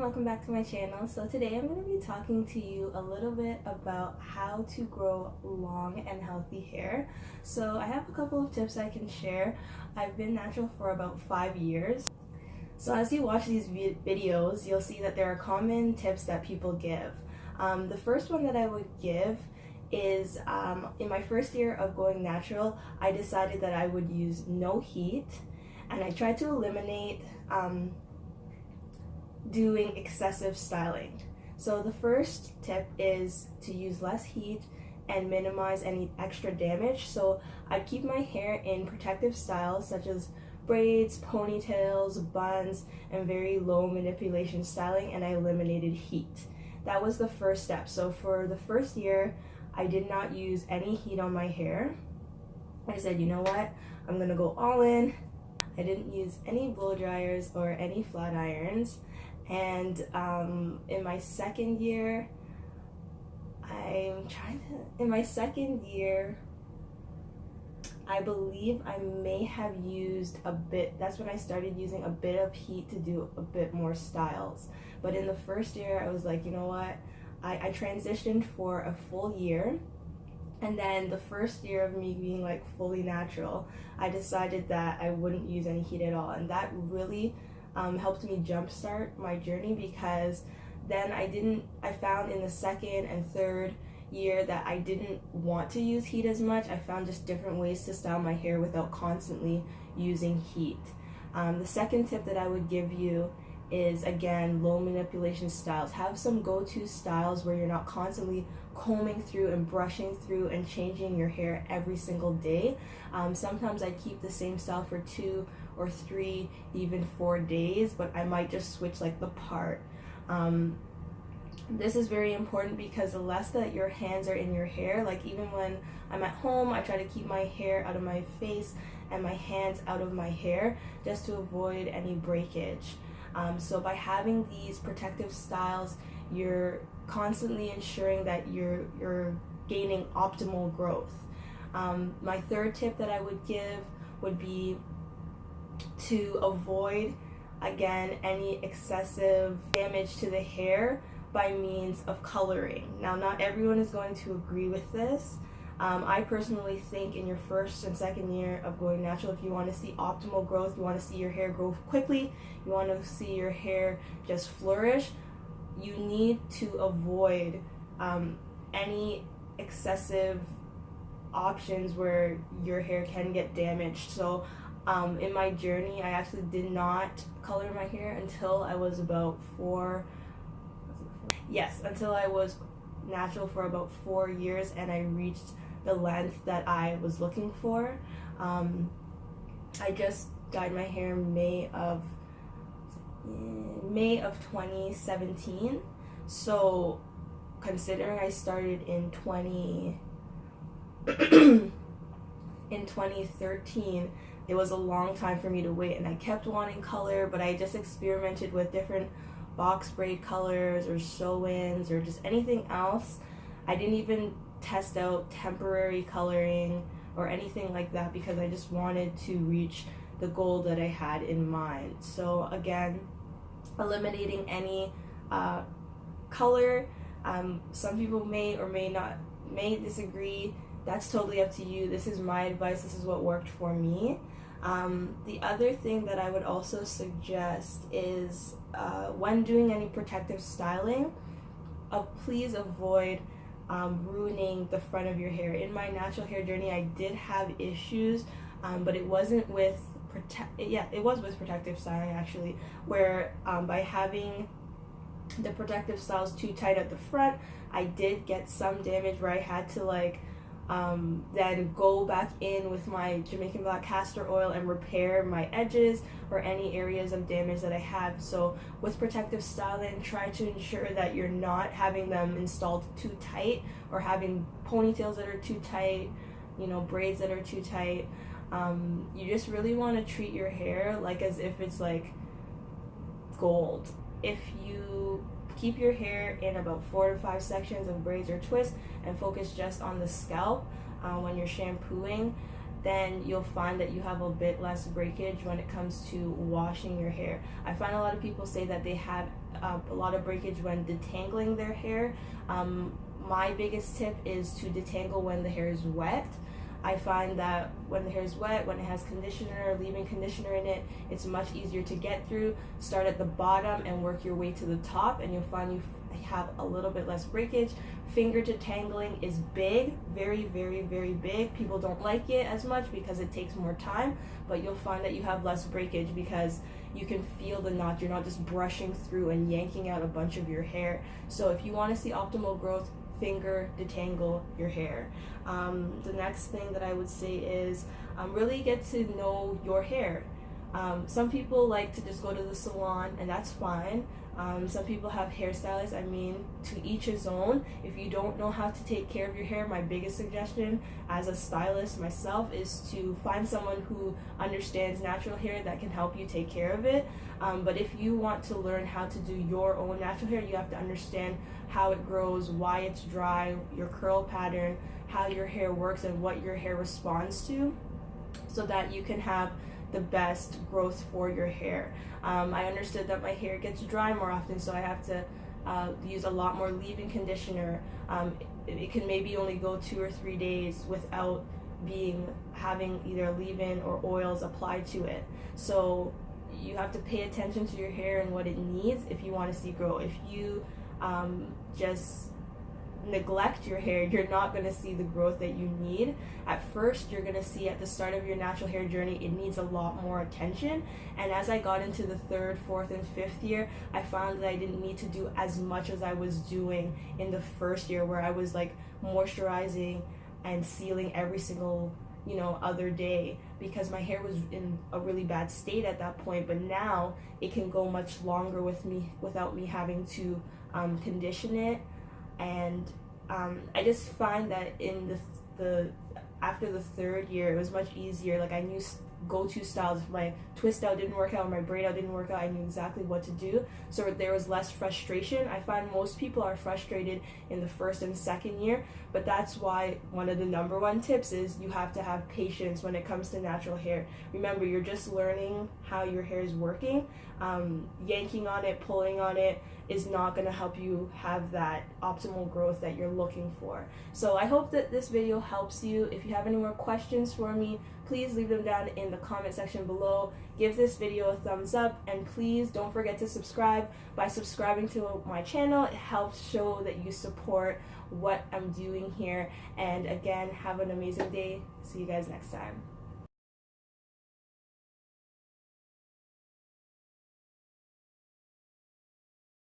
welcome back to my channel. So today I'm going to be talking to you a little bit about how to grow long and healthy hair. So I have a couple of tips I can share. I've been natural for about 5 years. So as you watch these videos, you'll see that there are common tips that people give. The first one that I would give is in my first year of going natural, I decided that I would use no heat, and I tried to eliminate doing excessive styling. So the first tip is to use less heat and minimize any extra damage. So I keep my hair in protective styles such as braids, ponytails, buns, and very low manipulation styling, and I eliminated heat. That was the first step. So for the first year, I did not use any heat on my hair. I said, you know what, I'm gonna go all in. I didn't use any blow dryers or any flat irons. And in my second year, I believe I may have used a bit. That's when I started using a bit of heat to do a bit more styles. But in the first year, I was like, you know what? I transitioned for a full year. And then the first year of me being like fully natural, I decided that I wouldn't use any heat at all. And that really helped me jumpstart my journey, because then I found in the second and third year that I didn't want to use heat as much. I found just different ways to style my hair without constantly using heat. The second tip that I would give you is, again, low manipulation styles. Have some go-to styles where you're not constantly combing through and brushing through and changing your hair every single day. Sometimes I keep the same style for 2 or 3, even 4 days, but I might just switch like the part. This is very important because the less that your hands are in your hair, like even when I'm at home, I try to keep my hair out of my face and my hands out of my hair just to avoid any breakage. So by having these protective styles, you're constantly ensuring that you're gaining optimal growth. My third tip that I would give would be to avoid, again, any excessive damage to the hair by means of coloring. Now, not everyone is going to agree with this. I personally think in your first and second year of going natural, if you want to see optimal growth, you want to see your hair grow quickly, you want to see your hair just flourish, you need to avoid any excessive options where your hair can get damaged. So in my journey, I actually did not color my hair until I was about until I was natural for about 4 years, and I reached the length that I was looking for. I just dyed my hair May of 2017. So considering I started in 2013, it was a long time for me to wait, and I kept wanting color, but I just experimented with different box braid colors or sew-ins or just anything else. I didn't even test out temporary coloring or anything like that because I just wanted to reach the goal that I had in mind. So again, eliminating any color. Some people may or may disagree. That's totally up to you. This is my advice. This is what worked for me. The other thing that I would also suggest is when doing any protective styling, please avoid ruining the front of your hair. In my natural hair journey, I did have issues, but it wasn't with it was with protective styling actually, where by having the protective styles too tight at the front, I did get some damage where I had to then go back in with my Jamaican black castor oil and repair my edges or any areas of damage that I had. So with protective styling, try to ensure that you're not having them installed too tight or having ponytails that are too tight, braids that are too tight. You just really want to treat your hair like as if it's like gold. If you keep your hair in about 4 to 5 sections of braids or twists and focus just on the scalp when you're shampooing, then you'll find that you have a bit less breakage when it comes to washing your hair. I find a lot of people say that they have a lot of breakage when detangling their hair. My biggest tip is to detangle when the hair is wet. I find that when the hair is wet, when it has conditioner, leave-in conditioner in it, it's much easier to get through. Start at the bottom and work your way to the top, and you'll find you have a little bit less breakage. Finger detangling is big, very, very, very big. People don't like it as much because it takes more time, but you'll find that you have less breakage because you can feel the knot. You're not just brushing through and yanking out a bunch of your hair. So if you want to see optimal growth, finger detangle your hair. The next thing that I would say is really get to know your hair. Some people like to just go to the salon, and that's fine. Some people have hairstylists. I mean, to each his own. If you don't know how to take care of your hair, my biggest suggestion as a stylist myself is to find someone who understands natural hair that can help you take care of it. But if you want to learn how to do your own natural hair, you have to understand how it grows, why it's dry, your curl pattern, how your hair works, and what your hair responds to, so that you can have the best growth for your hair. I understood that my hair gets dry more often, so I have to use a lot more leave-in conditioner. It can maybe only go 2 or 3 days without having either leave-in or oils applied to it. So you have to pay attention to your hair and what it needs if you want to see grow. If you just neglect your hair, you're not going to see the growth that you need. At first, you're going to see at the start of your natural hair journey, it needs a lot more attention. And as I got into the 3rd, 4th, and 5th year, I found that I didn't need to do as much as I was doing in the 1st year, where I was like moisturizing and sealing every single other day, because my hair was in a really bad state at that point. But now it can go much longer without me having to condition it. And I just find that in the after the 3rd year, it was much easier. Like, I knew go-to styles. If my twist out didn't work out, my braid out didn't work out, I knew exactly what to do. So there was less frustration. I find most people are frustrated in the 1st and 2nd year, but that's why one of the number one tips is you have to have patience when it comes to natural hair. Remember, you're just learning how your hair is working. Yanking on it, pulling on it is not going to help you have that optimal growth that you're looking for. So I hope that this video helps you. If you have any more questions for me, please leave them down in the comment section below. Give this video a thumbs up, and please don't forget to subscribe. By subscribing to my channel, it helps show that you support what I'm doing here. And again, have an amazing day. See you guys next time.